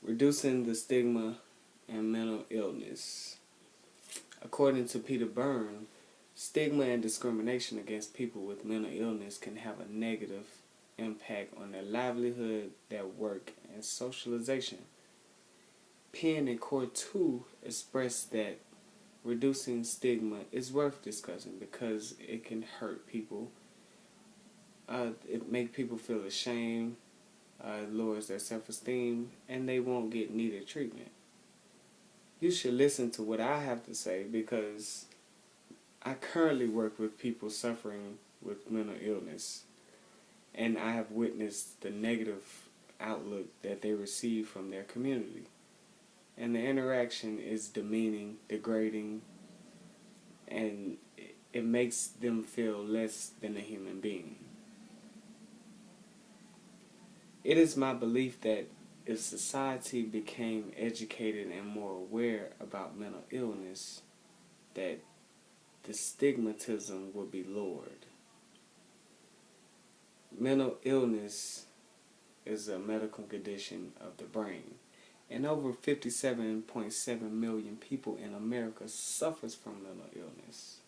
Reducing the stigma and mental illness. According to Peter Byrne, stigma and discrimination against people with mental illness can have a negative impact on their livelihood, their work, and socialization. Penn and Core 2 expressed that reducing stigma is worth discussing because it can hurt people. It makes people feel ashamed, lowers their self-esteem, and they won't get needed treatment. You should listen to what I have to say because I currently work with people suffering with mental illness, and I have witnessed the negative outlook that they receive from their community. And the interaction is demeaning, degrading, and it makes them feel less than a human being. It is my belief that if society became educated and more aware about mental illness, that the stigmatism would be lowered. Mental illness is a medical condition of the brain, and over 57.7 million people in America suffers from mental illness.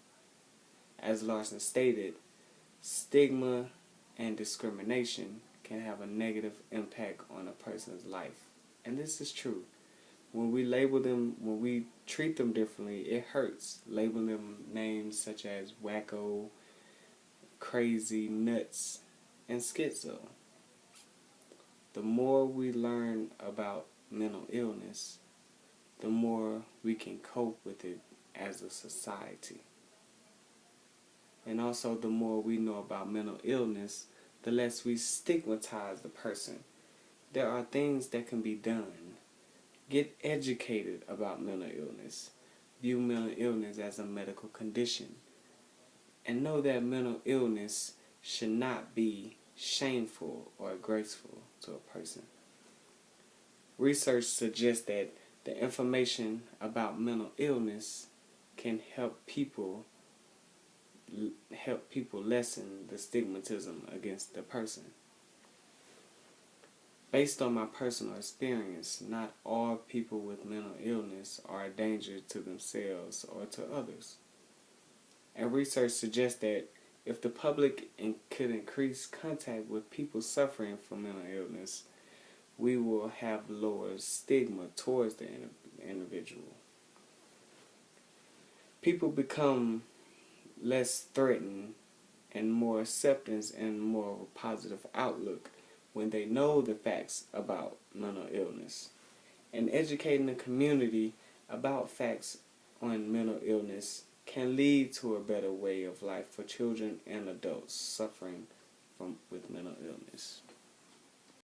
As Larson stated, stigma and discrimination can have a negative impact on a person's life. And this is true. When we label them, when we treat them differently, it hurts. Labeling them names such as wacko, crazy, nuts, and schizo. The more we learn about mental illness, the more we can cope with it as a society. And also, the more we know about mental illness, the less we stigmatize the person. There are things that can be done. Get educated about mental illness. View mental illness as a medical condition. And know that mental illness should not be shameful or graceful to a person. Research suggests that the information about mental illness can help people lessen the stigmatism against the person. Based on my personal experience, not all people with mental illness are a danger to themselves or to others. And research suggests that if the public could increase contact with people suffering from mental illness, we will have lower stigma towards the individual. People become less threatened and more acceptance and more of a positive outlook when they know the facts about mental illness. And educating the community about facts on mental illness can lead to a better way of life for children and adults suffering with mental illness.